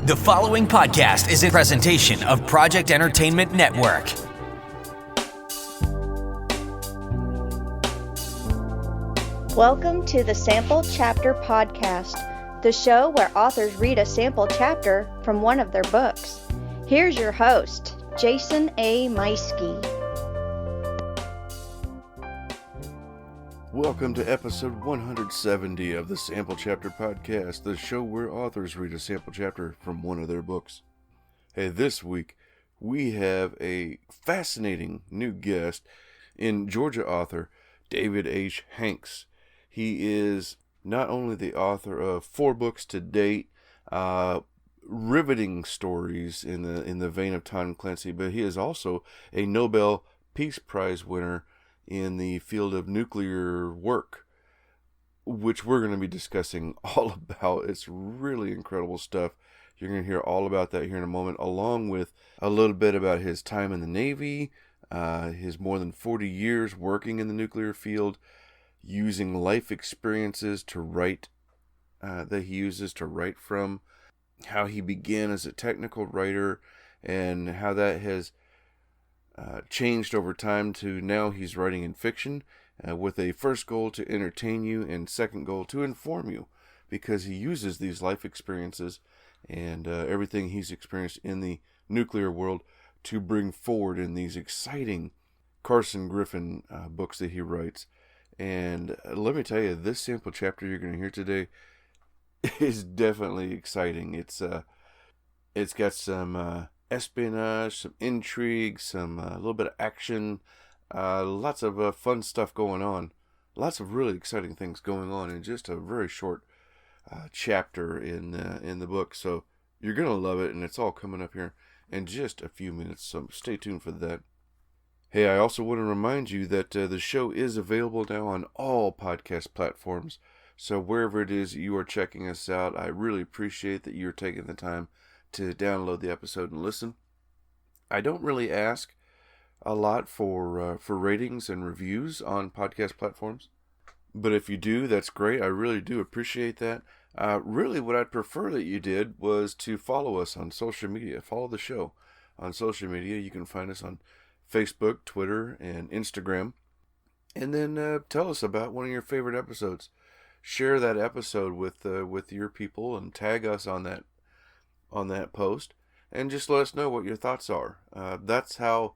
The following podcast is a presentation of Project Entertainment Network. Welcome to the Sample Chapter Podcast, the show where authors read a sample chapter from one of their books. Here's your host, Jason A. Meiske. Welcome to episode 170 of the Sample Chapter Podcast, the show where authors read a sample chapter from one of their books. Hey, this week we have a fascinating new guest in Georgia author David H. Hanks. He is not only the author of 4 books to date, riveting stories in the vein of Tom Clancy, but he is also a Nobel Peace Prize winner in the field of nuclear work, which we're going to be discussing all about. It's really incredible stuff. You're going to hear all about that here in a moment, along with a little bit about his time in the Navy, his more than 40 years working in the nuclear field, using life experiences to write, that he uses to write from, how he began as a technical writer, and how that has changed over time to now he's writing in fiction with a first goal to entertain you and second goal to inform you, because he uses these life experiences and everything he's experienced in the nuclear world to bring forward in these exciting Carson Griffin books that he writes. And let me tell you, this sample chapter you're going to hear today is definitely exciting. It's got some espionage, some intrigue, some a little bit of action, lots of fun stuff going on, lots of really exciting things going on in just a very short chapter in the book. So you're gonna love it, and it's all coming up here in just a few minutes. So stay tuned for that. Hey, I also want to remind you that the show is available now on all podcast platforms. So wherever it is you are checking us out, I really appreciate that you're taking the time to download the episode and listen. I don't really ask a lot for ratings and reviews on podcast platforms, but if you do, that's great. I really do appreciate that. Really, what I'd prefer that you did was to follow us on social media. Follow the show on social media. You can find us on Facebook, Twitter, and Instagram. And then tell us about one of your favorite episodes. Share that episode with your people and tag us on that post, and just let us know what your thoughts are. That's one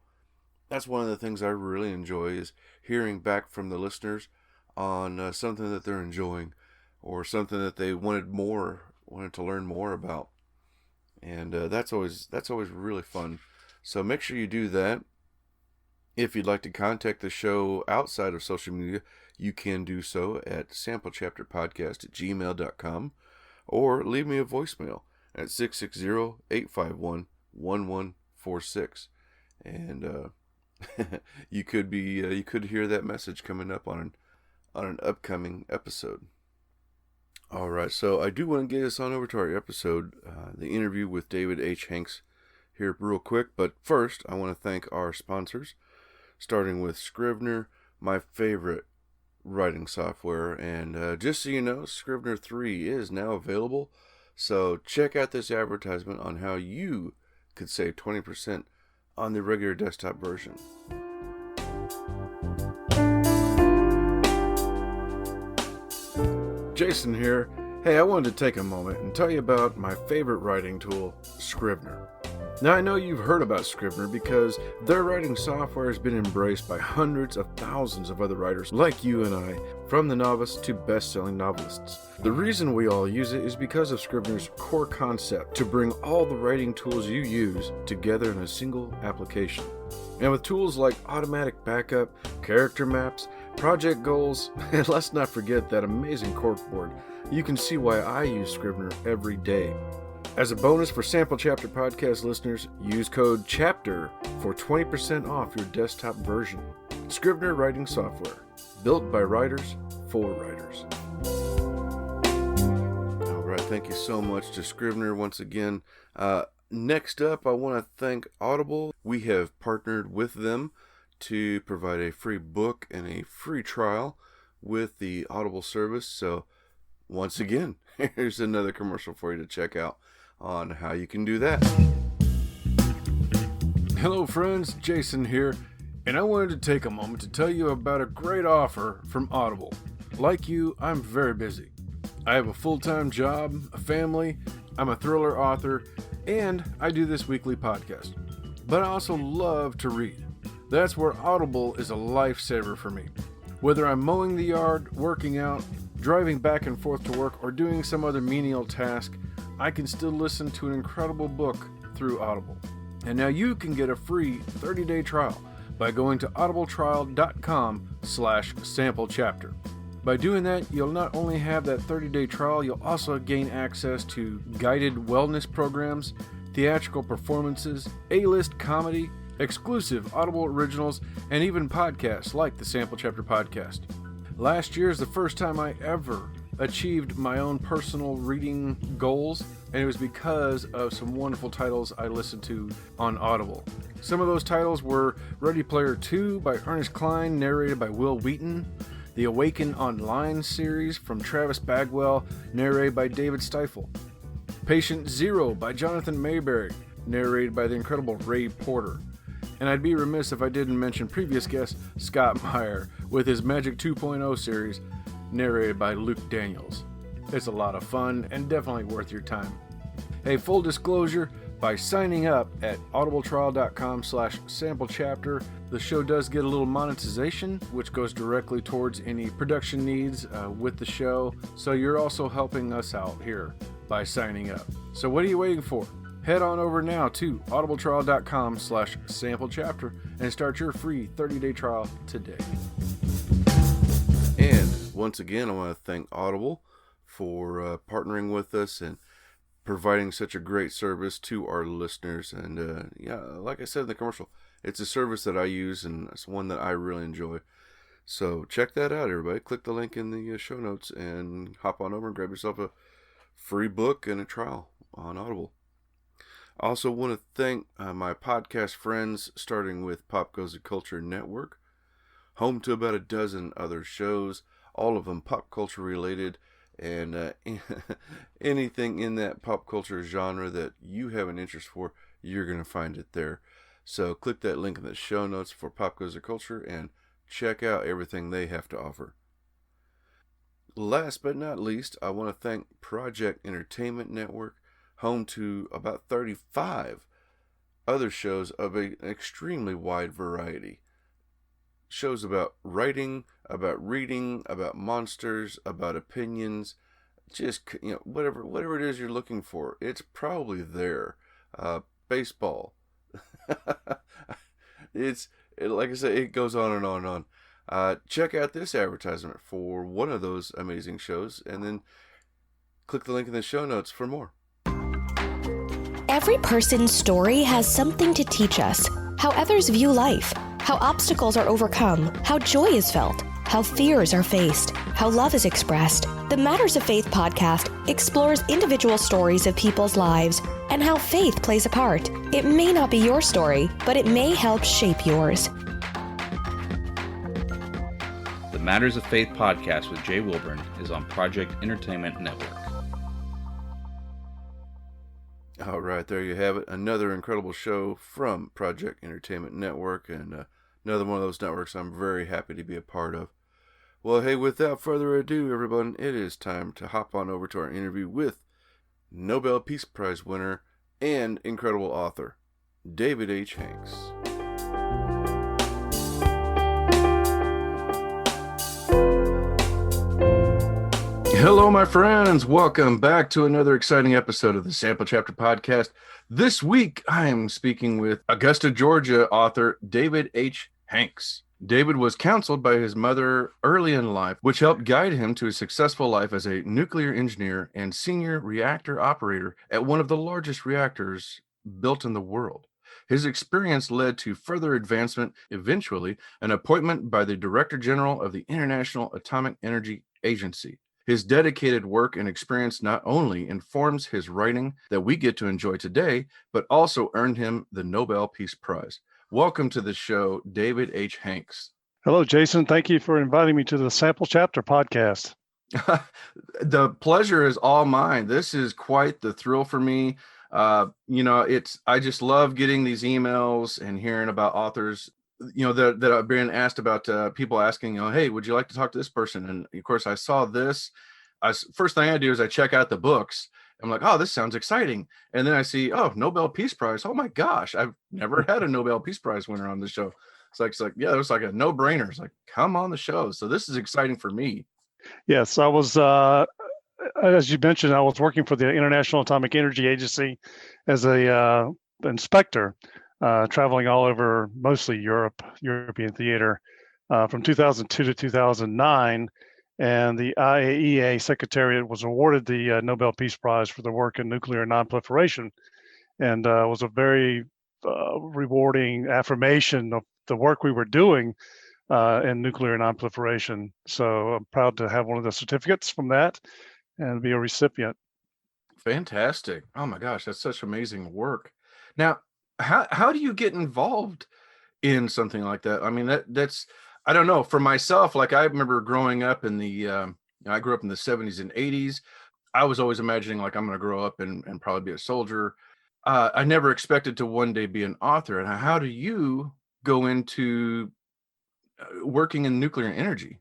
of the things I really enjoy, is hearing back from the listeners on something that they're enjoying, or something that they wanted to learn more about. And that's always really fun. So make sure you do that. If you'd like to contact the show outside of social media, you can do so at samplechapterpodcast@gmail.com, or leave me a voicemail at 660-851-1146. And you could hear that message coming up on an upcoming episode. All right, so I do want to get us on over to our episode, the interview with David H. Hanks, here real quick. But first, I want to thank our sponsors, starting with Scrivener, my favorite writing software. And just so you know, Scrivener 3 is now available. So check out this advertisement on how you could save 20% on the regular desktop version. Jason here. Hey, I wanted to take a moment and tell you about my favorite writing tool, Scrivener. Now, I know you've heard about Scrivener because their writing software has been embraced by hundreds of thousands of other writers like you and I, from the novice to best-selling novelists. The reason we all use it is because of Scrivener's core concept to bring all the writing tools you use together in a single application. And with tools like automatic backup, character maps, project goals, and let's not forget that amazing corkboard, you can see why I use Scrivener every day. As a bonus for Sample Chapter Podcast listeners, use code CHAPTER for 20% off your desktop version. Scrivener writing software, built by writers for writers. All right, thank you so much to Scrivener once again. Next up, I want to thank Audible. We have partnered with them to provide a free book and a free trial with the Audible service. So once again, here's another commercial for you to check out on how you can do that. Hello friends, Jason here, and I wanted to take a moment to tell you about a great offer from Audible. Like you, I'm very busy. I have a full-time job, a family, I'm a thriller author, and I do this weekly podcast. But I also love to read. That's where Audible is a lifesaver for me. Whether I'm mowing the yard, working out, driving back and forth to work, or doing some other menial task, I can still listen to an incredible book through Audible. And now you can get a free 30-day trial by going to audibletrial.com/samplechapter. By doing that, you'll not only have that 30-day trial, you'll also gain access to guided wellness programs, theatrical performances, A-list comedy, exclusive Audible originals, and even podcasts like the Sample Chapter podcast. Last year is the first time I ever achieved my own personal reading goals, and it was because of some wonderful titles I listened to on Audible. Some of those titles were Ready Player 2 by Ernest Cline, narrated by Will Wheaton, the Awaken Online series from Travis Bagwell, narrated by David Stiefel, Patient Zero by Jonathan Mayberry, narrated by the incredible Ray Porter. And I'd be remiss if I didn't mention previous guest Scott Meyer with his Magic 2.0 series, narrated by Luke Daniels. It's a lot of fun and definitely worth your time. Hey, full disclosure, by signing up at audibletrial.com/samplechapter, the show does get a little monetization, which goes directly towards any production needs with the show. So you're also helping us out here by signing up. So what are you waiting for? Head on over now to audibletrial.com/samplechapter and start your free 30-day trial today. And once again, I want to thank Audible for partnering with us and providing such a great service to our listeners. And like I said in the commercial, it's a service that I use and it's one that I really enjoy. So check that out, everybody. Click the link in the show notes and hop on over and grab yourself a free book and a trial on Audible. I also want to thank my podcast friends, starting with Pop Goes the Culture Network, home to about a dozen other shows, all of them pop culture related, and anything in that pop culture genre that you have an interest for, you're going to find it there. So click that link in the show notes for Pop Goes the Culture and check out everything they have to offer. Last but not least, I want to thank Project Entertainment Network, home to about 35 other shows of an extremely wide variety. Shows about writing, about reading, about monsters, about opinions, just whatever it is you're looking for, it's probably there. Baseball. Like I said, it goes on and on and on. Check out this advertisement for one of those amazing shows, and then click the link in the show notes for more. Every person's story has something to teach us. How others view life, how obstacles are overcome, how joy is felt, how fears are faced, how love is expressed. The Matters of Faith podcast explores individual stories of people's lives and how faith plays a part. It may not be your story, but it may help shape yours. The Matters of Faith podcast with Jay Wilburn is on Project Entertainment Network. All right, there you have it. Another incredible show from Project Entertainment Network, and another one of those networks I'm very happy to be a part of. Well, hey, without further ado, everyone, it is time to hop on over to our interview with Nobel Peace Prize winner and incredible author, David H. Hanks. Hello, my friends. Welcome back to another exciting episode of the Sample Chapter podcast. This week, I am speaking with Augusta, Georgia author David H. Hanks. David was counseled by his mother early in life, which helped guide him to a successful life as a nuclear engineer and senior reactor operator at one of the largest reactors built in the world. His experience led to further advancement, eventually an appointment by the Director General of the International Atomic Energy Agency. His dedicated work and experience not only informs his writing that we get to enjoy today, but also earned him the Nobel Peace Prize. Welcome to the show, David H. Hanks. Hello, Jason. Thank you for inviting me to the Sample Chapter podcast. The pleasure is all mine. This is quite the thrill for me. I just love getting these emails and hearing about authors, that I've been asked about, people asking, hey, would you like to talk to this person? And of course, I saw this. First thing I do is I check out the books. I'm like, oh, this sounds exciting. And then I see, oh, Nobel Peace Prize. Oh my gosh, I've never had a Nobel Peace Prize winner on the show. It's like, yeah, it was like a no-brainer. It's like, come on the show. So this is exciting for me. Yes, I was, as you mentioned, I was working for the International Atomic Energy Agency as a inspector, traveling all over, mostly European theater, from 2002 to 2009. And the IAEA Secretariat was awarded the Nobel Peace Prize for their work in nuclear nonproliferation, and was a very rewarding affirmation of the work we were doing in nuclear nonproliferation. So I'm proud to have one of the certificates from that and be a recipient. Fantastic. Oh my gosh, that's such amazing work. Now, how do you get involved in something like that? I mean, that's I don't know. For myself, like I remember growing up in I grew up in the 70s and 80s. I was always imagining like I'm going to grow up and probably be a soldier. I never expected to one day be an author. And how do you go into working in nuclear energy?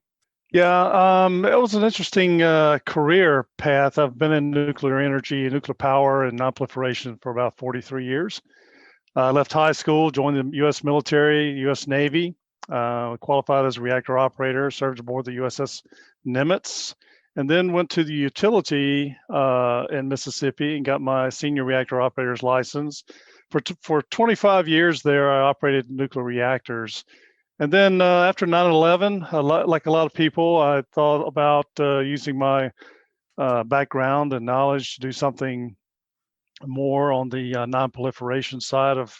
Yeah, it was an interesting career path. I've been in nuclear energy, nuclear power, and nonproliferation for about 43 years. I left high school, joined the U.S. military, U.S. Navy, qualified as a reactor operator, served aboard the USS Nimitz, and then went to the utility in Mississippi and got my senior reactor operator's license. For 25 years there, I operated nuclear reactors. And then after 9/11, like a lot of people, I thought about using my background and knowledge to do something more on the non-proliferation side of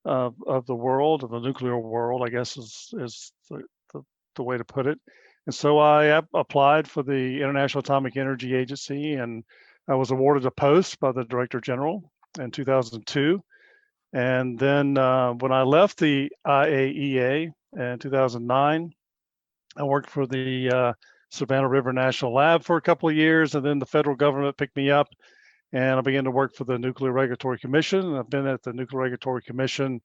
the world, of the nuclear world, I guess is the way to put it. And so I applied for the International Atomic Energy Agency, and I was awarded a post by the Director General in 2002. And then when I left the IAEA in 2009, I worked for the Savannah River National Lab for a couple of years, and then the federal government picked me up, and I began to work for the Nuclear Regulatory Commission. I've been at the Nuclear Regulatory Commission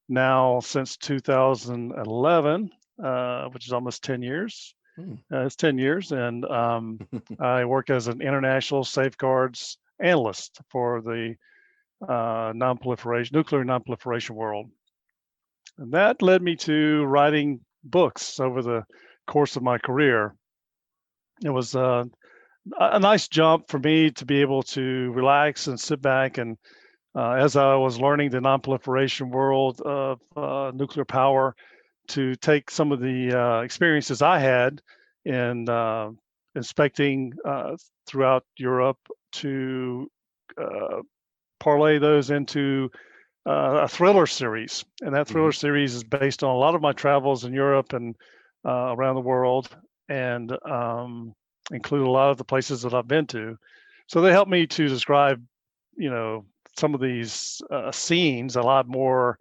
now since 2011, which is almost 10 years. It's 10 years, and I work as an international safeguards analyst for the nuclear nonproliferation world. And that led me to writing books over the course of my career. It was a nice jump for me to be able to relax and sit back, and as I was learning the nonproliferation world of nuclear power, to take some of the experiences I had in inspecting throughout Europe to parlay those into a thriller series. And that thriller series is based on a lot of my travels in Europe and around the world, and include a lot of the places that I've been to. So they helped me to describe, some of these scenes in a lot more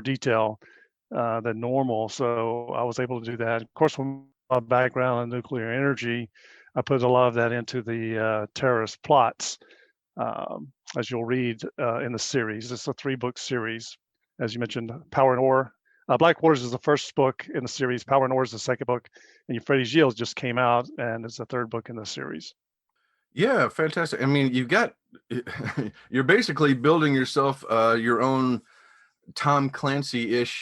detail than normal. So I was able to do that. Of course, from my background in nuclear energy, I put a lot of that into the terrorist plots, as you'll read in the series. It's a 3-book series, as you mentioned. Power and Ore. Black Waters is the first book in the series. Power and Ore is the second book, and Euphrates Yields just came out, and it's the third book in the series. Yeah, fantastic. I mean, you're basically building yourself your own Tom Clancy-ish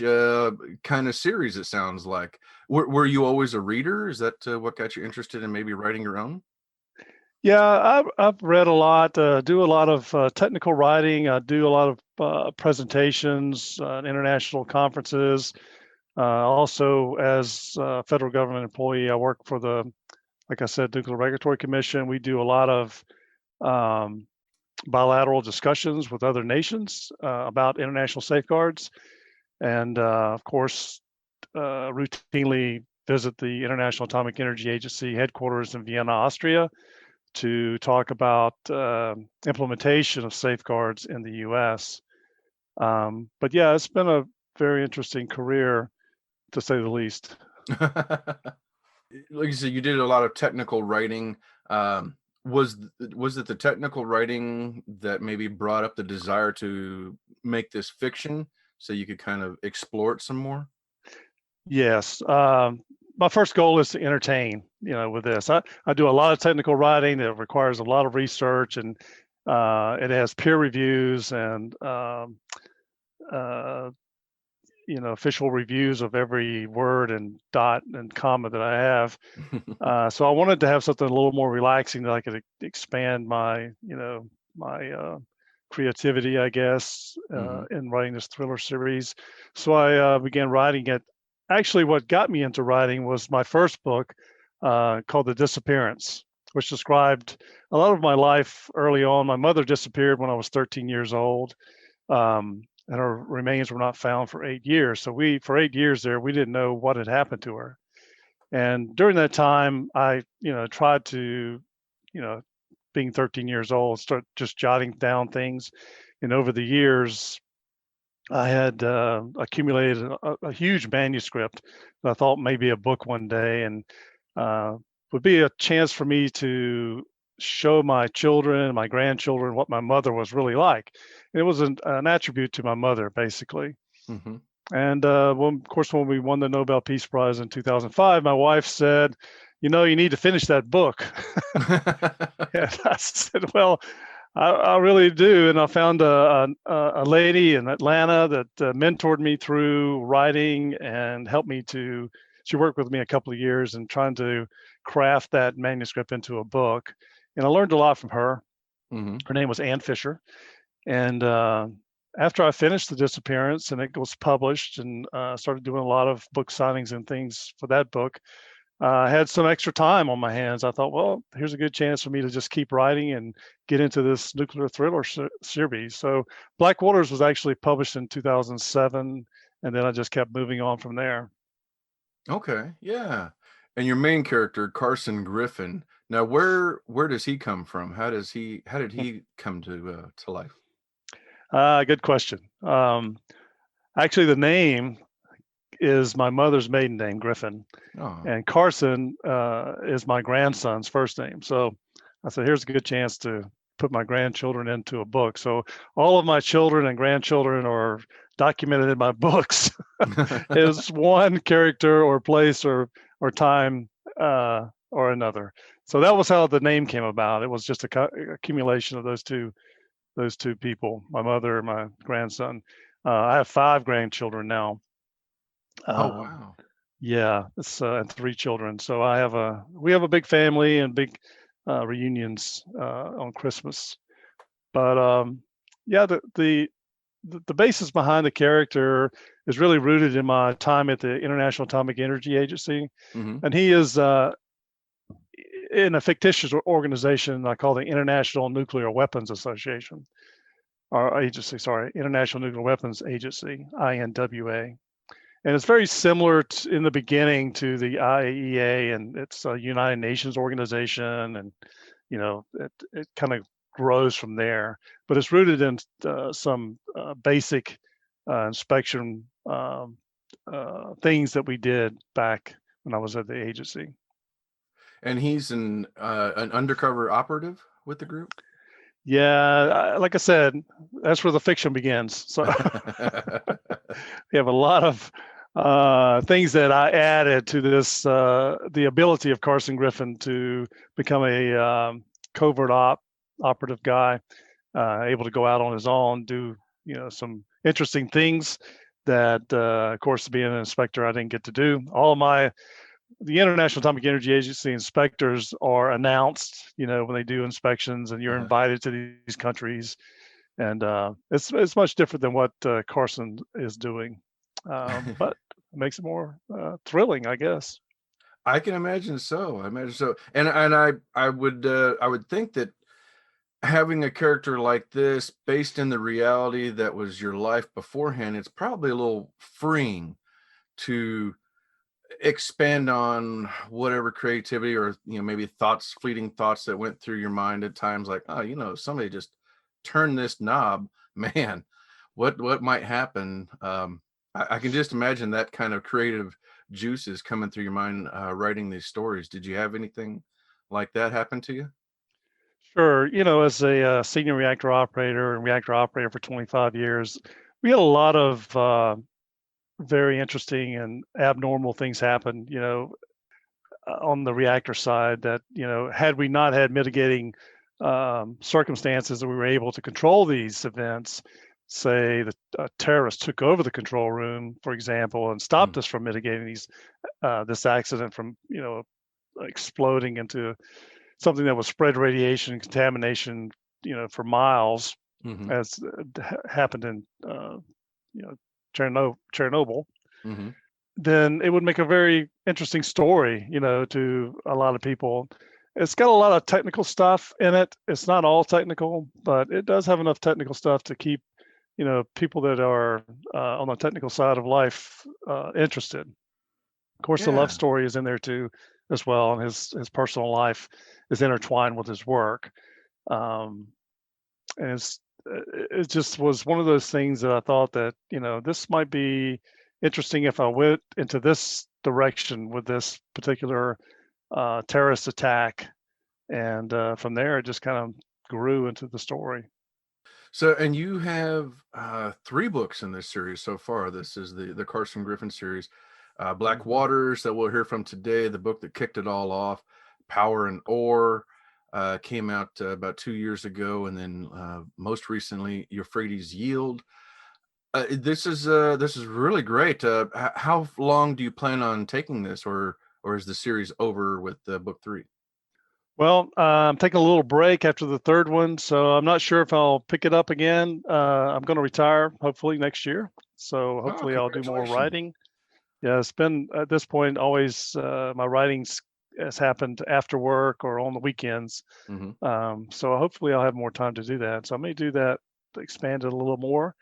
kind of series, it sounds like. Were you always a reader? Is that what got you interested in maybe writing your own? Yeah, I've read a lot, do a lot of technical writing. I do a lot of presentations, international conferences. Also, as a federal government employee, I work for like I said, Nuclear Regulatory Commission. We do a lot of bilateral discussions with other nations about international safeguards, and of course, routinely visit the International Atomic Energy Agency headquarters in Vienna, Austria, to talk about implementation of safeguards in the U.S. But yeah, it's been a very interesting career, to say the least. Like you said, you did a lot of technical writing. Was it the technical writing that maybe brought up the desire to make this fiction so you could kind of explore it some more? Yes. My first goal is to entertain, with this. I do a lot of technical writing that requires a lot of research, and it has peer reviews and uh, official reviews of every word and dot and comma that I have. So I wanted to have something a little more relaxing that I could expand my creativity, I guess, Hmm. in writing this thriller series. So I began writing it. Actually, what got me into writing was my first book called The Disappearance, which described a lot of my life early on. My mother disappeared when I was 13 years old. And her remains were not found for 8 years. So for 8 years there, we didn't know what had happened to her. And during that time, I, tried to, you know, being 13 years old, start just jotting down things. And over the years, I had accumulated a huge manuscript that I thought maybe a book one day, and uh, would be a chance for me to show my children, my grandchildren, what my mother was really like. It was an attribute to my mother, basically. Hmm. And of course, when we won the Nobel Peace Prize in 2005, my wife said, you need to finish that book. And I said, well, I really do. And I found a lady in Atlanta that mentored me through writing and helped me she worked with me a couple of years in trying to craft that manuscript into a book. And I learned a lot from her. Hmm. Her name was Ann Fisher. And after I finished The Disappearance and it was published, and started doing a lot of book signings and things for that book, I had some extra time on my hands. I thought, well, here's a good chance for me to just keep writing and get into this nuclear thriller series. So Black Waters was actually published in 2007, and then I just kept moving on from there. Okay, yeah. And your main character, Carson Griffin. Now, where does he come from? How did he come to life? Good question. Actually, the name is my mother's maiden name, Griffin, Oh. and Carson is my grandson's first name. So I said, here's a good chance to put my grandchildren into a book. So all of my children and grandchildren are documented in my books as one character or place or time or another. So that was how the name came about. It was just a accumulation of those two people, my mother and my grandson. I have 5 grandchildren now. Oh, Um, wow. yeah, it's and 3 children. So we have a big family and big reunions on Christmas. But yeah, the basis behind the character is really rooted in my time at the International Atomic Energy Agency, Hmm. and he is in a fictitious organization I call the International Nuclear Weapons Association, or agency. Sorry, International Nuclear Weapons Agency, INWA. And it's very similar in the beginning to the IAEA, and it's a United Nations organization, and it kind of grows from there. But it's rooted in some basic inspection things that we did back when I was at the agency. And he's an undercover operative with the group? Yeah, like I said, that's where the fiction begins. So we have a lot of things that I added to this, the ability of Carson Griffin to become a covert operative guy, able to go out on his own, do some interesting things that, of course, being an inspector, I didn't get to do. The International Atomic Energy Agency inspectors are announced, when they do inspections, and you're Uh-huh. invited to these countries, and it's much different than what Carson is doing, but it makes it more thrilling, I guess. I can imagine so. I imagine so. And I would think that having a character like this based in the reality that was your life beforehand, it's probably a little freeing to expand on whatever creativity or maybe fleeting thoughts that went through your mind at times, like, oh, somebody just turned this knob, man, what might happen. I can just imagine that kind of creative juices coming through your mind, writing these stories. Did you have anything like that happen to you? Sure. As a senior reactor operator and reactor operator for 25 years, we had a lot of very interesting and abnormal things happen, on the reactor side that, had we not had mitigating circumstances that we were able to control these events, say the terrorists took over the control room, for example, and stopped us from mitigating this accident from, exploding into something that would spread radiation and contamination, for miles, as happened in, Chernobyl, then it would make a very interesting story, to a lot of people. It's got a lot of technical stuff in it. It's not all technical, but it does have enough technical stuff to keep, people that are on the technical side of life interested. Of course, the love story is in there too, as well, and his personal life is intertwined with his work. And it just was one of those things that I thought that, this might be interesting if I went into this direction with this particular terrorist attack. And from there, it just kind of grew into the story. So, and you have 3 books in this series so far. This is the Carson Griffin series. Black Waters, that we'll hear from today, the book that kicked it all off. Power and Ore came out about 2 years ago, and then most recently, Euphrates Yield. This is really great. How long do you plan on taking this, or is the series over with book 3? Well, I'm taking a little break after the third one, so I'm not sure if I'll pick it up again. I'm going to retire hopefully next year, so hopefully I'll do more writing. Yeah, it's been at this point always my writing has happened after work or on the weekends. So hopefully I'll have more time to do that. So I may do that, expand it a little more.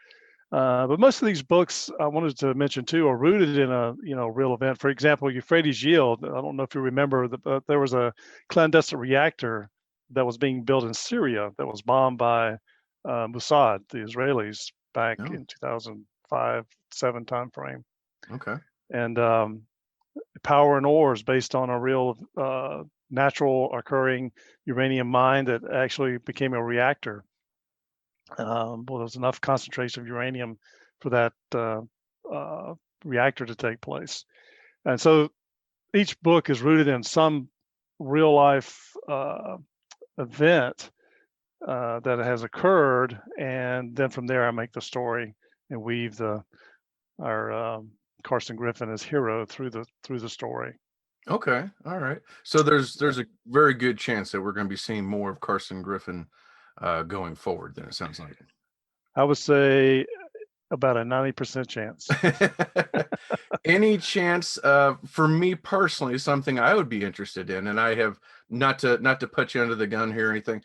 But most of these books I wanted to mention too are rooted in a real event. For example, Euphrates Yield. I don't know if you remember, there was a clandestine reactor that was being built in Syria that was bombed by Mossad, the Israelis, back in 2005-07 timeframe. Okay. And Power and Ore is based on a real natural occurring uranium mine that actually became a reactor. Well, there was enough concentration of uranium for that reactor to take place. And so each book is rooted in some real life event that has occurred. And then from there, I make the story and weave our Carson Griffin as hero through the story. Okay. All right. So there's a very good chance that we're going to be seeing more of Carson Griffin going forward, then, it sounds like. I would say about a 90% chance. Any chance, for me personally, something I would be interested in, and I have not to put you under the gun here or anything.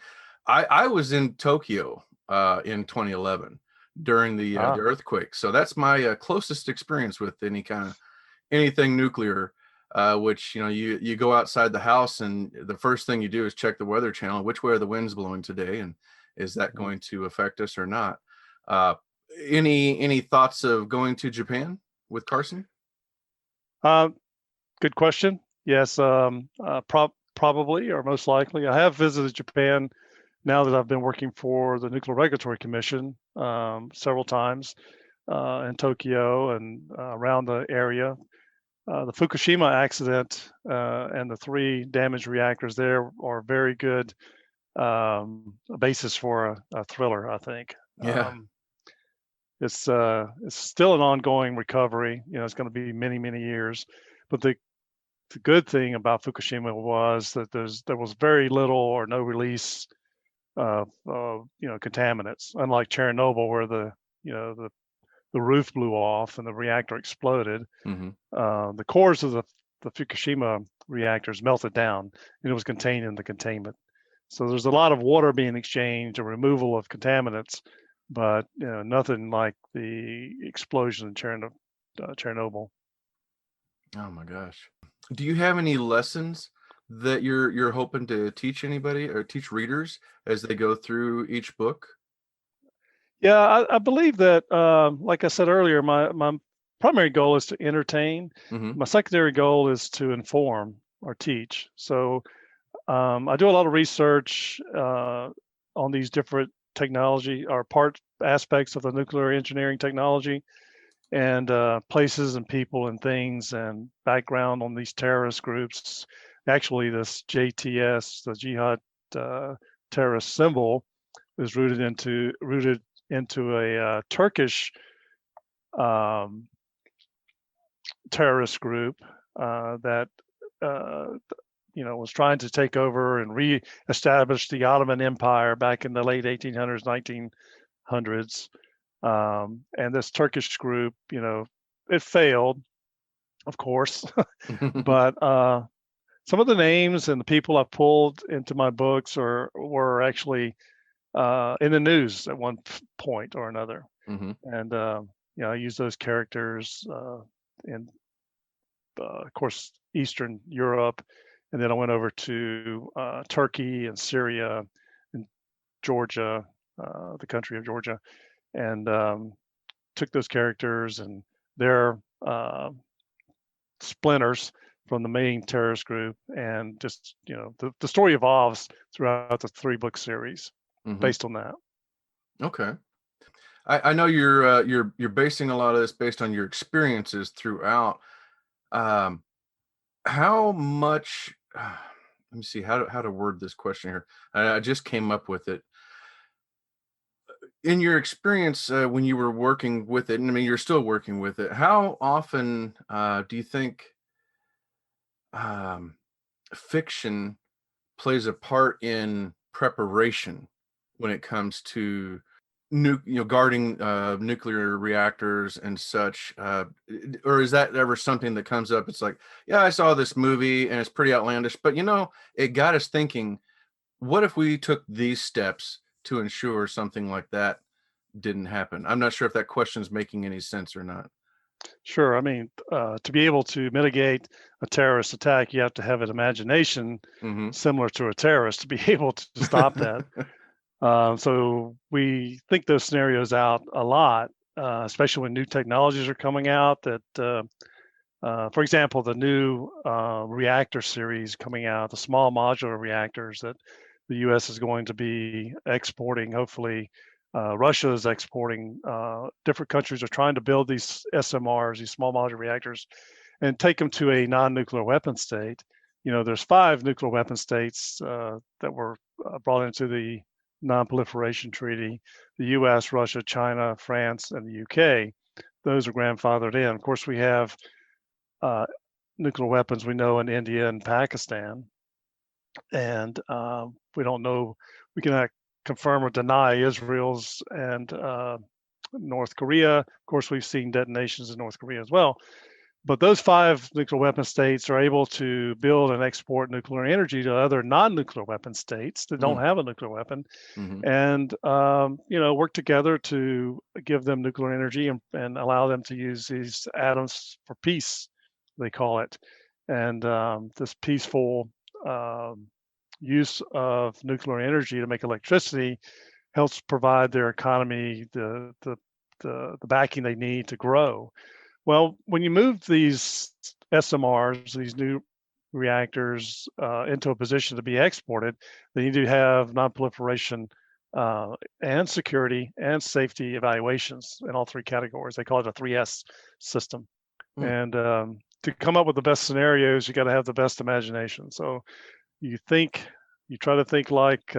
I was in Tokyo in 2011 during the earthquake, so that's my closest experience with anything nuclear. Which you go outside the house and the first thing you do is check the Weather Channel. Which way are the winds blowing today, and is that going to affect us or not? Any thoughts of going to Japan with Carson? Good question. Yes, probably or most likely. I have visited Japan now that I've been working for the Nuclear Regulatory Commission several times in Tokyo and around the area. The Fukushima accident and the 3 damaged reactors there are very good basis for a thriller, I think. Yeah. It's still an ongoing recovery. It's going to be many, many years. But the good thing about Fukushima was that there was very little or no release of contaminants, unlike Chernobyl, where the roof blew off and the reactor exploded. The cores of the Fukushima reactors melted down and it was contained in the containment. So there's a lot of water being exchanged and removal of contaminants, but nothing like the explosion in Chernobyl. Oh my gosh. Do you have any lessons that you're hoping to teach anybody or teach readers as they go through each book? Yeah, I believe that, like I said earlier, my primary goal is to entertain. My secondary goal is to inform or teach. So I do a lot of research on these different technology or part aspects of the nuclear engineering technology, and places and people and things and background on these terrorist groups. Actually, this JTS, the Jihad terrorist symbol, is rooted into a Turkish terrorist group that was trying to take over and re-establish the Ottoman Empire back in the late 1800s, 1900s. And this Turkish group, it failed, of course, but some of the names and the people I pulled into my books were actually in the news at one point or another. And I use those characters in, of course, Eastern Europe, and then I went over to Turkey and Syria and Georgia, the country of Georgia, and took those characters and their splinters from the main terrorist group, and just the story evolves throughout the 3-book series based on that. Okay. I know you're basing a lot of this based on your experiences throughout. How much? Let me see how to word this question here. I just came up with it. In your experience when you were working with it, and I mean you're still working with it, how often do you think fiction plays a part in preparation when it comes to guarding nuclear reactors and such, or is that ever something that comes up? It's like, yeah, I saw this movie and it's pretty outlandish, but it got us thinking, what if we took these steps to ensure something like that didn't happen? I'm not sure if that question is making any sense or not. Sure. I mean, to be able to mitigate a terrorist attack, you have to have an imagination similar to a terrorist to be able to stop that. So we think those scenarios out a lot, especially when new technologies are coming out that, for example, the new reactor series coming out, the small modular reactors that the U.S. is going to be exporting. Hopefully, Russia is exporting. Different countries are trying to build these SMRs, these small modular reactors, and take them to a non-nuclear weapon state. There's 5 nuclear weapon states that were brought into the Non-Proliferation Treaty: the U.S., Russia, China, France, and the U.K. Those are grandfathered in. Of course, we have nuclear weapons we know in India and Pakistan, and we don't know. We cannot confirm or deny Israel's and North Korea. Of course, we've seen detonations in North Korea as well. But those 5 nuclear weapon states are able to build and export nuclear energy to other non-nuclear weapon states that don't have a nuclear weapon, and work together to give them nuclear energy and allow them to use these atoms for peace, they call it. And this peaceful use of nuclear energy to make electricity helps provide their economy the backing they need to grow. Well, when you move these SMRs, these new reactors, into a position to be exported, they need to have non-proliferation and security and safety evaluations in all 3 categories. They call it a 3S system. And to come up with the best scenarios, you got to have the best imagination. So you try to think like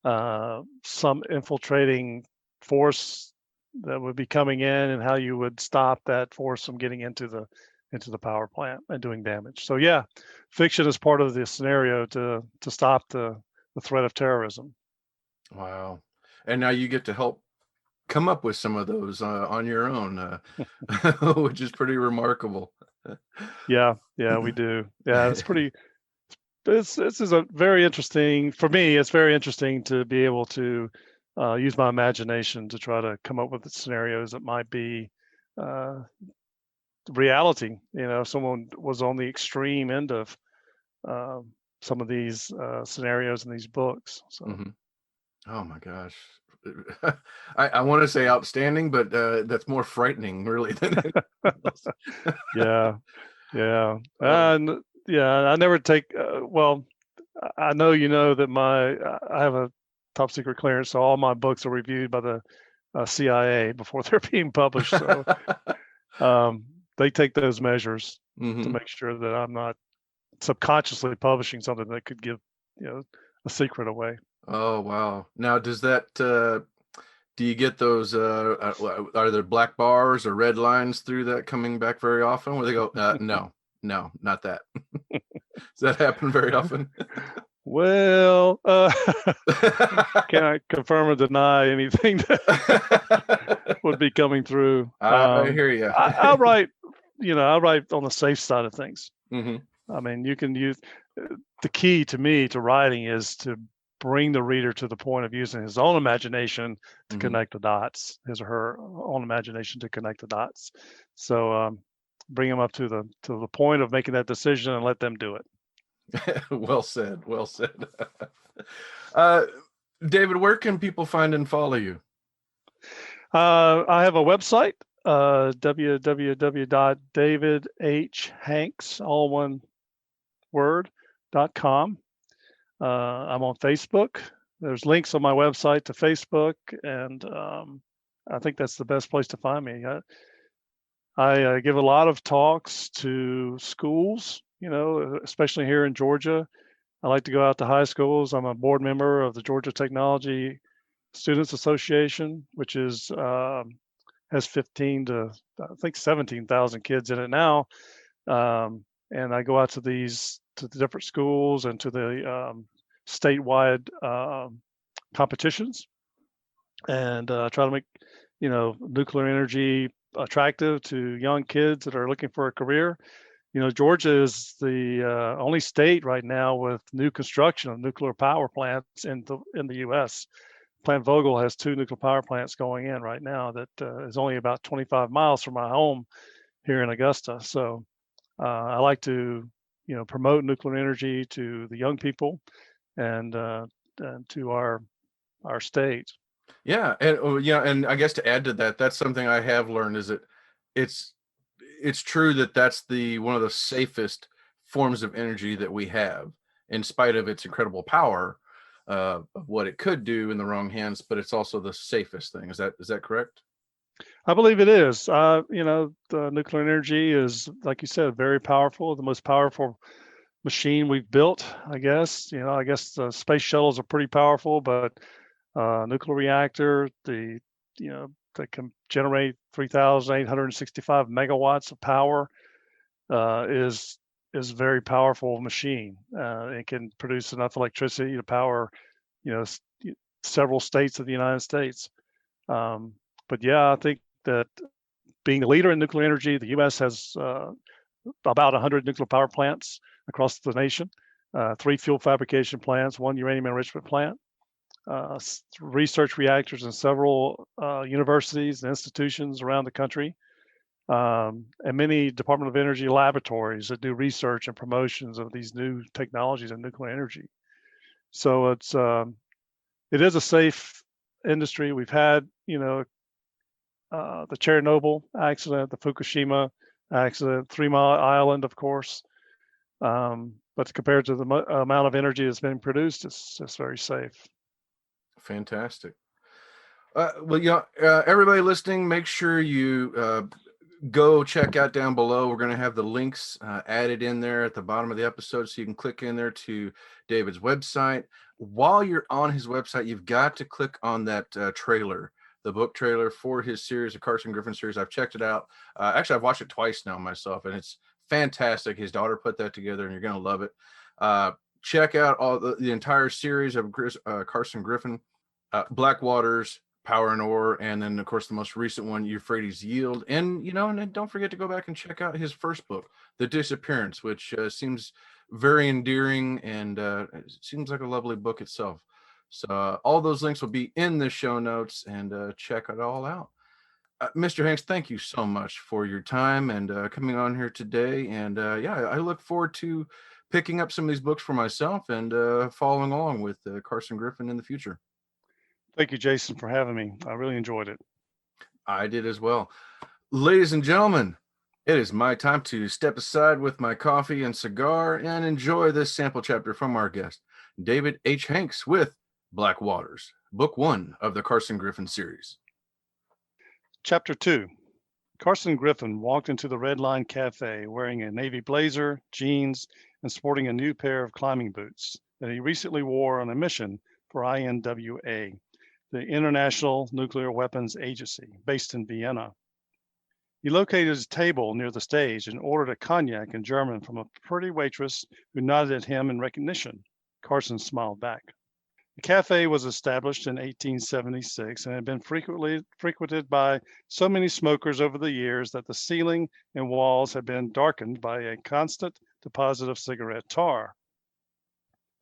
some infiltrating force that would be coming in, and how you would stop that force from getting into the power plant and doing damage. So yeah, fiction is part of the scenario to stop the threat of terrorism. Wow. And now you get to help come up with some of those on your own, which is pretty remarkable. Yeah, we do. Yeah, it's pretty. This is a very interesting, for me, it's very interesting to be able to use my imagination to try to come up with the scenarios that might be reality. If someone was on the extreme end of some of these scenarios in these books. So. Oh my gosh. I want to say outstanding, but that's more frightening really than else. Yeah. And I never take, I know you know that I have a top secret clearance, so all my books are reviewed by the CIA before they're being published. So they take those measures to make sure that I'm not subconsciously publishing something that could give a secret away. Oh, wow. Now, does that do you get those are there black bars or red lines through that coming back very often where they go no, not that? Does that happen very often? Well, can I confirm or deny anything that would be coming through? I hear you. I write, I write on the safe side of things. Mm-hmm. I mean, you can use the key to me to writing is to bring the reader to the point of using his own imagination to connect the dots, his or her own imagination to connect the dots. So bring them up to the point of making that decision and let them do it. Well said. Well said. David, where can people find and follow you? I have a website, www.davidhhanks, all one word.com. I'm on Facebook. There's links on my website to Facebook, and I think that's the best place to find me. I give a lot of talks to schools, especially here in Georgia. I like to go out to high schools. I'm a board member of the Georgia Technology Students Association, which has 15 to I think 17,000 kids in it now. And I go out to the different schools and to the statewide competitions, and try to make nuclear energy attractive to young kids that are looking for a career. Georgia is the only state right now with new construction of nuclear power plants in the U.S. Plant Vogtle has 2 nuclear power plants going in right now that is only about 25 miles from my home here in Augusta. So I like to promote nuclear energy to the young people and to our state. Yeah, and I guess to add to that, that's something I have learned is that it's true that that's one of the safest forms of energy that we have, in spite of its incredible power of what it could do in the wrong hands, but it's also the safest thing. Is that correct? I believe it is. The nuclear energy is, like you said, very powerful, the most powerful machine we've built, I guess. I guess the space shuttles are pretty powerful, but nuclear reactor, that can generate 3,865 megawatts of power is a very powerful machine. It can produce enough electricity to power, several states of the United States. But yeah, I think that being a leader in nuclear energy, the U.S. has about 100 nuclear power plants across the nation, 3 fuel fabrication plants, 1 uranium enrichment plant, research reactors in several universities and institutions around the country, and many Department of Energy laboratories that do research and promotions of these new technologies in nuclear energy. So it is a safe industry. We've had, the Chernobyl accident, the Fukushima accident, 3 Mile Island, of course. But compared to the amount of energy that's been produced, it's very safe. Fantastic. Everybody listening, make sure you go check out down below. We're going to have the links added in there at the bottom of the episode, so you can click in there to David's website. While you're on his website, you've got to click on that trailer, the book trailer for his series, the Carson Griffin series. I've checked it out. Actually, I've watched it twice now myself, and it's fantastic. His daughter put that together, and you're going to love it. Check out all the entire series of Carson Griffin, Black Waters, Power and Ore, and then of course the most recent one, Euphrates Yield. And and then don't forget to go back and check out his first book, The Disappearance, which seems very endearing and seems like a lovely book itself. So all those links will be in the show notes, and check it all out. Mr. Hanks, thank you so much for your time and coming on here today. And I look forward to picking up some of these books for myself and following along with Carson Griffin in the future. Thank you, Jason, for having me. I really enjoyed it. I did as well. Ladies and gentlemen, it is my time to step aside with my coffee and cigar and enjoy this sample chapter from our guest. David H. Hanks with Black Waters, Book 1 of the Carson Griffin series. Chapter 2. Carson Griffin walked into the Red Line Cafe wearing a navy blazer, jeans, and sporting a new pair of climbing boots that he recently wore on a mission for INWA, the International Nuclear Weapons Agency, based in Vienna. He located his table near the stage and ordered a cognac in German from a pretty waitress who nodded at him in recognition. Carson smiled back. The cafe was established in 1876 and had been frequented by so many smokers over the years that the ceiling and walls had been darkened by a constant deposit of cigarette tar.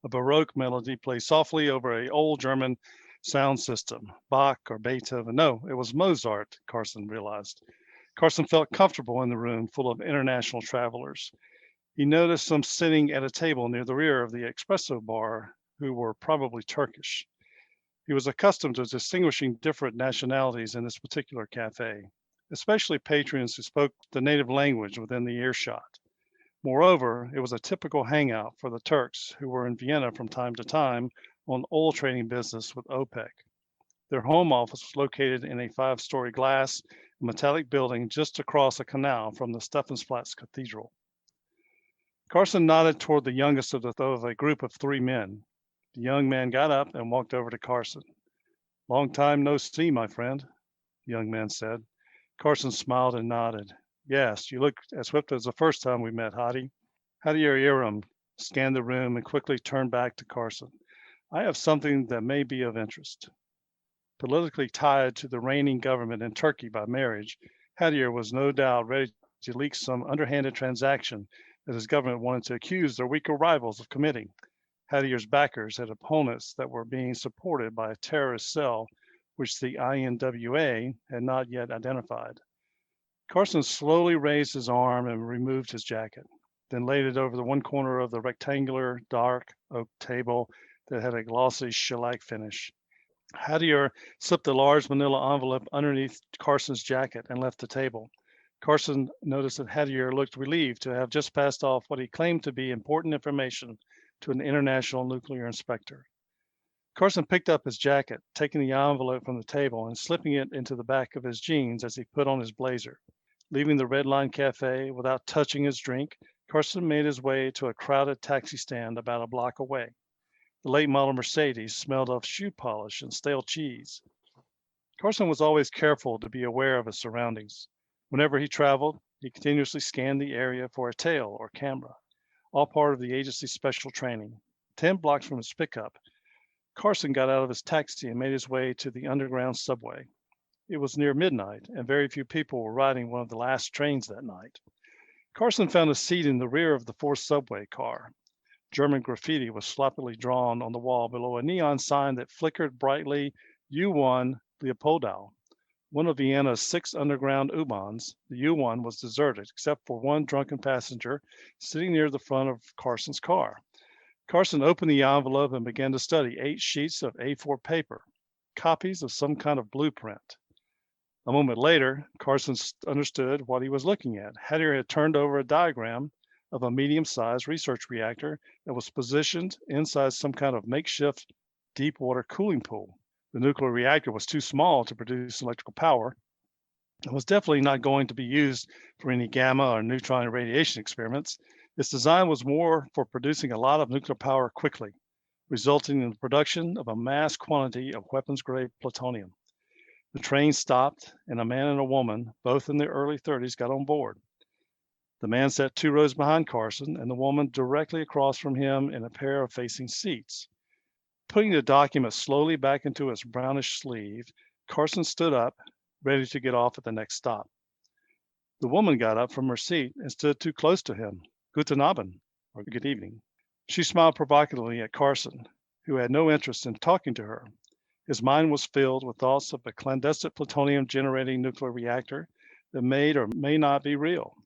A Baroque melody played softly over an old German sound system. Bach or Beethoven. No, it was Mozart, Carson realized. Carson felt comfortable in the room full of international travelers. He noticed some sitting at a table near the rear of the espresso bar who were probably Turkish. He was accustomed to distinguishing different nationalities in this particular cafe, especially patrons who spoke the native language within the earshot. Moreover, it was a typical hangout for the Turks who were in Vienna from time to time on oil trading business with OPEC. Their home office was located in a 5-story glass and metallic building just across a canal from the Stephansplatz Cathedral. Carson nodded toward the youngest of a group of 3 men. The young man got up and walked over to Carson. "Long time no see, my friend," the young man said. Carson smiled and nodded. "Yes, you look as swift as the first time we met, Hadi." Hadi scanned the room and quickly turned back to Carson. "I have something that may be of interest." Politically tied to the reigning government in Turkey by marriage, Hadier was no doubt ready to leak some underhanded transaction that his government wanted to accuse their weaker rivals of committing. Hadier's backers had opponents that were being supported by a terrorist cell, which the INWA had not yet identified. Carson slowly raised his arm and removed his jacket, then laid it over the one corner of the rectangular dark oak table that had a glossy shellac finish. Hadier slipped a large manila envelope underneath Carson's jacket and left the table. Carson noticed that Hadier looked relieved to have just passed off what he claimed to be important information to an international nuclear inspector. Carson picked up his jacket, taking the envelope from the table and slipping it into the back of his jeans as he put on his blazer. Leaving the Red Line Cafe without touching his drink, Carson made his way to a crowded taxi stand about a block away. The late model Mercedes smelled of shoe polish and stale cheese. Carson was always careful to be aware of his surroundings. Whenever he traveled, he continuously scanned the area for a tail or camera, all part of the agency's special training. 10 blocks from his pickup, Carson got out of his taxi and made his way to the underground subway. It was near midnight, and very few people were riding one of the last trains that night. Carson found a seat in the rear of the 4th subway car. German graffiti was sloppily drawn on the wall below a neon sign that flickered brightly, U1 Leopoldau. One of Vienna's 6 underground U-Bahns, the U1 was deserted except for one drunken passenger sitting near the front of Carson's car. Carson opened the envelope and began to study 8 sheets of A4 paper, copies of some kind of blueprint. A moment later, Carson understood what he was looking at. Hadier had turned over a diagram of a medium-sized research reactor that was positioned inside some kind of makeshift deep water cooling pool. The nuclear reactor was too small to produce electrical power and was definitely not going to be used for any gamma or neutron radiation experiments. Its design was more for producing a lot of nuclear power quickly, resulting in the production of a mass quantity of weapons-grade plutonium. The train stopped, and a man and a woman, both in their early 30s, got on board. The man sat 2 rows behind Carson, and the woman directly across from him in a pair of facing seats. Putting the document slowly back into its brownish sleeve, Carson stood up, ready to get off at the next stop. The woman got up from her seat and stood too close to him. "Guten Abend," or "good evening." She smiled provocatively at Carson, who had no interest in talking to her. His mind was filled with thoughts of a clandestine plutonium-generating nuclear reactor that may or may not be real.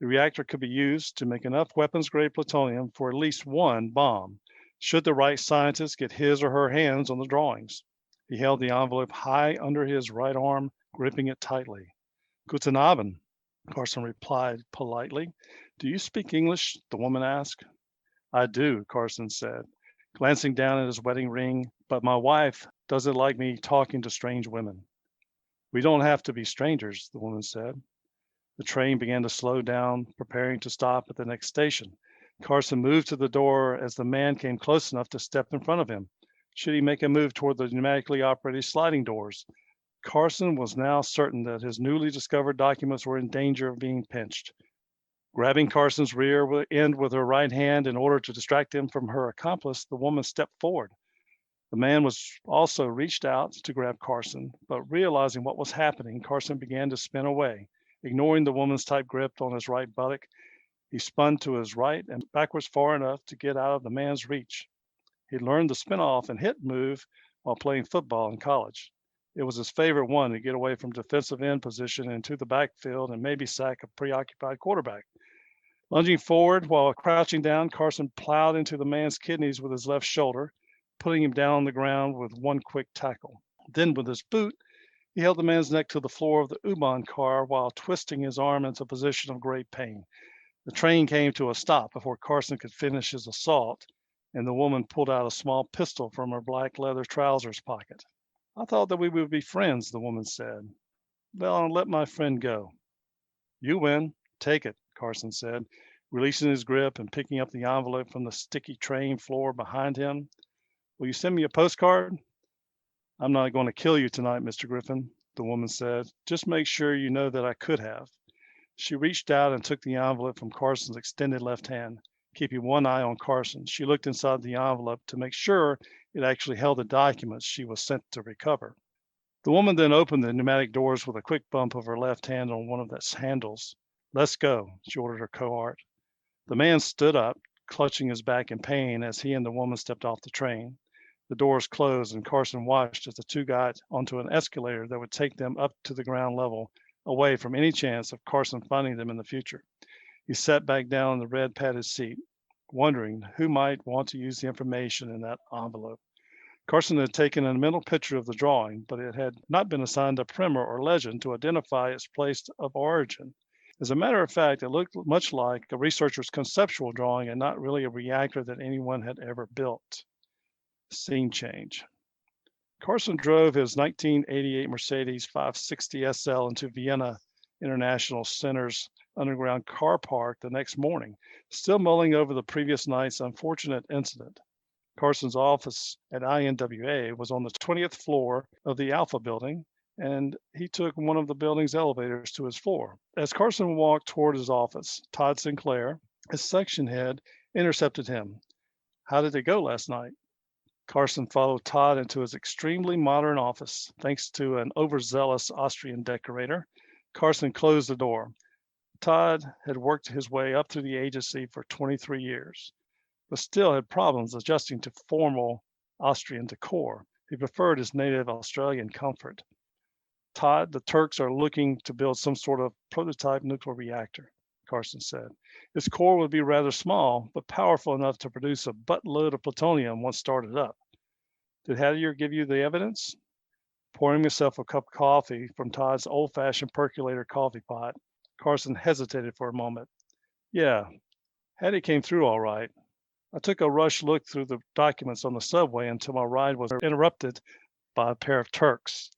The reactor could be used to make enough weapons-grade plutonium for at least one bomb, should the right scientist get his or her hands on the drawings. He held the envelope high under his right arm, gripping it tightly. "Guten Abend," Carson replied politely. "Do you speak English?" the woman asked. "I do," Carson said. glancing down at his wedding ring. "But my wife doesn't like me talking to strange women." "We don't have to be strangers," the woman said. The train began to slow down, preparing to stop at the next station. Carson moved to the door as the man came close enough to step in front of him. Should he make a move toward the pneumatically operated sliding doors? Carson was now certain that his newly discovered documents were in danger of being pinched. Grabbing Carson's rear end with her right hand in order to distract him from her accomplice, the woman stepped forward. The man was also reached out to grab Carson, but realizing what was happening, Carson began to spin away. Ignoring the woman's tight grip on his right buttock, he spun to his right and backwards far enough to get out of the man's reach. He learned the spin-off and hit move while playing football in college. It was his favorite one to get away from defensive end position into the backfield and maybe sack a preoccupied quarterback. Lunging forward while crouching down, Carson plowed into the man's kidneys with his left shoulder, putting him down on the ground with one quick tackle. Then with his boot, he held the man's neck to the floor of the U-Bahn car while twisting his arm into a position of great pain. The train came to a stop before Carson could finish his assault, and the woman pulled out a small pistol from her black leather trousers pocket. "I thought that we would be friends," the woman said. "Well, I'll let my friend go." "You win. Take it," Carson said, releasing his grip and picking up the envelope from the sticky train floor behind him. "Will you send me a postcard?" "I'm not going to kill you tonight, Mr. Griffin," the woman said. "Just make sure you know that I could have." She reached out and took the envelope from Carson's extended left hand. Keeping one eye on Carson, she looked inside the envelope to make sure it actually held the documents she was sent to recover. The woman then opened the pneumatic doors with a quick bump of her left hand on one of its handles. "Let's go," she ordered her cohort. The man stood up, clutching his back in pain as he and the woman stepped off the train. The doors closed and Carson watched as the two got onto an escalator that would take them up to the ground level, away from any chance of Carson finding them in the future. He sat back down in the red padded seat, wondering who might want to use the information in that envelope. Carson had taken a mental picture of the drawing, but it had not been assigned a primer or legend to identify its place of origin. As a matter of fact, it looked much like a researcher's conceptual drawing and not really a reactor that anyone had ever built. Scene change. Carson drove his 1988 Mercedes 560 SL into Vienna International Center's underground car park the next morning, still mulling over the previous night's unfortunate incident. Carson's office at INWA was on the 20th floor of the Alpha building, and he took one of the building's elevators to his floor. As Carson walked toward his office, Todd Sinclair, his section head, intercepted him. "How did it go last night?" Carson followed Todd into his extremely modern office. Thanks to an overzealous Austrian decorator, Carson closed the door. Todd had worked his way up through the agency for 23 years, but still had problems adjusting to formal Austrian decor. He preferred his native Australian comfort. "Todd, the Turks are looking to build some sort of prototype nuclear reactor," Carson said. "Its core would be rather small, but powerful enough to produce a buttload of plutonium once started up." "Did Hattier give you the evidence?" Pouring himself a cup of coffee from Todd's old-fashioned percolator coffee pot, Carson hesitated for a moment. "Yeah, Hattie came through all right. I took a rush look through the documents on the subway until my ride was interrupted by a pair of Turks.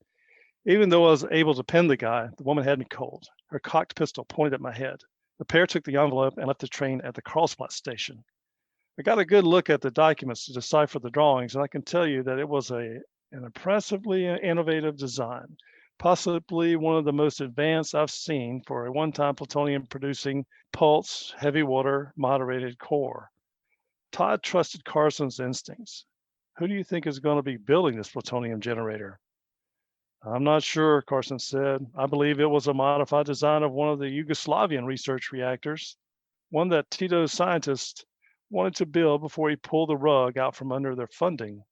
Even though I was able to pin the guy, the woman had me cold. Her cocked pistol pointed at my head. The pair took the envelope and left the train at the Karlsbad station. I got a good look at the documents to decipher the drawings, and I can tell you that it was an impressively innovative design, possibly one of the most advanced I've seen for a one-time plutonium-producing pulse, heavy water, moderated core. Todd trusted Carson's instincts. Who do you think is going to be building this plutonium generator? I'm not sure, Carson said. I believe it was a modified design of one of the Yugoslavian research reactors, one that Tito's scientists wanted to build before he pulled the rug out from under their funding.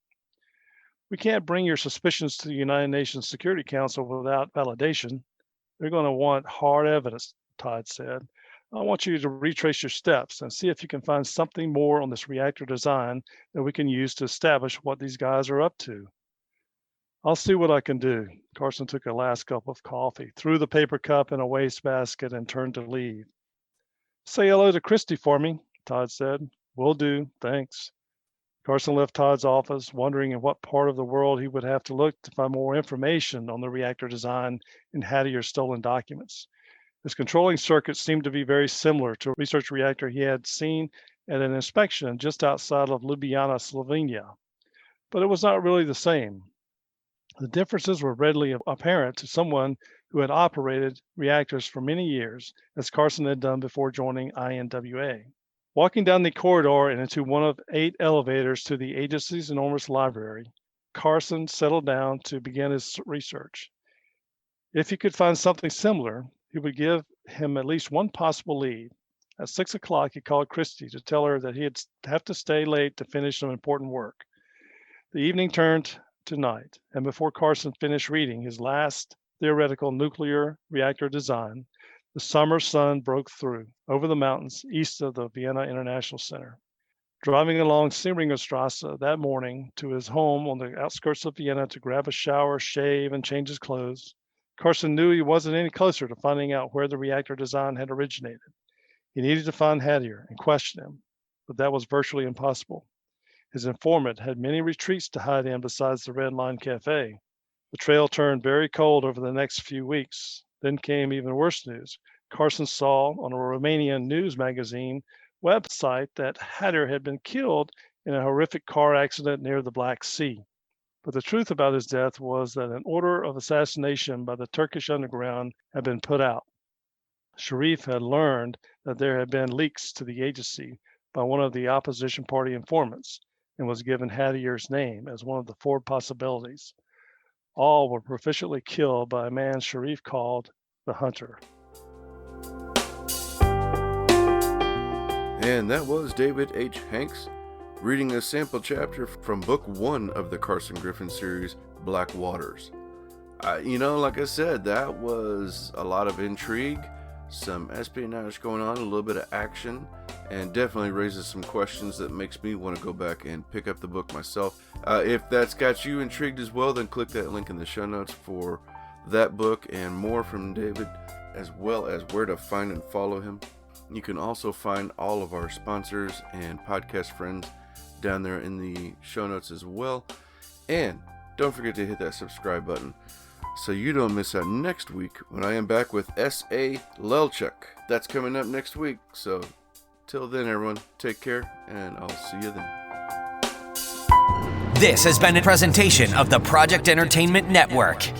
We can't bring your suspicions to the United Nations Security Council without validation. They're going to want hard evidence, Todd said. I want you to retrace your steps and see if you can find something more on this reactor design that we can use to establish what these guys are up to. I'll see what I can do. Carson took a last cup of coffee, threw the paper cup in a wastebasket, and turned to leave. Say hello to Christy for me, Todd said. Will do, thanks. Carson left Todd's office, wondering in what part of the world he would have to look to find more information on the reactor design in Hattier's stolen documents. His controlling circuit seemed to be very similar to a research reactor he had seen at an inspection just outside of Ljubljana, Slovenia. But it was not really the same. The differences were readily apparent to someone who had operated reactors for many years, as Carson had done before joining INWA. Walking down the corridor and into one of 8 elevators to the agency's enormous library, Carson settled down to begin his research. If he could find something similar, he would give him at least one possible lead. At 6 o'clock, he called Christy to tell her that he'd have to stay late to finish some important work. The evening turned to night, and before Carson finished reading his last theoretical nuclear reactor design, the summer sun broke through over the mountains east of the Vienna International Center. Driving along Siemringerstrasse that morning to his home on the outskirts of Vienna to grab a shower, shave, and change his clothes, Carson knew he wasn't any closer to finding out where the reactor design had originated. He needed to find Hattier and question him, but that was virtually impossible. His informant had many retreats to hide in besides the Red Line Cafe. The trail turned very cold over the next few weeks. Then came even worse news. Carson saw on a Romanian news magazine website that Hattier had been killed in a horrific car accident near the Black Sea. But the truth about his death was that an order of assassination by the Turkish underground had been put out. Sharif had learned that there had been leaks to the agency by one of the opposition party informants and was given Hattier's name as one of the 4 possibilities. All were proficiently killed by a man Sharif called the Hunter. And that was David H. Hanks reading a sample chapter from Book 1 of the Carson Griffin series, Black Waters. Like I said, that was a lot of intrigue, some espionage going on, a little bit of action, and definitely raises some questions that makes me want to go back and pick up the book myself. If that's got you intrigued as well, then click that link in the show notes for that book and more from David, as well as where to find and follow him. You can also find all of our sponsors and podcast friends down there in the show notes as well. And don't forget to hit that subscribe button so you don't miss out next week when I am back with S.A. Lelchuk. That's coming up next week. So till then, everyone, take care, and I'll see you then. This has been a presentation of the Project Entertainment Network.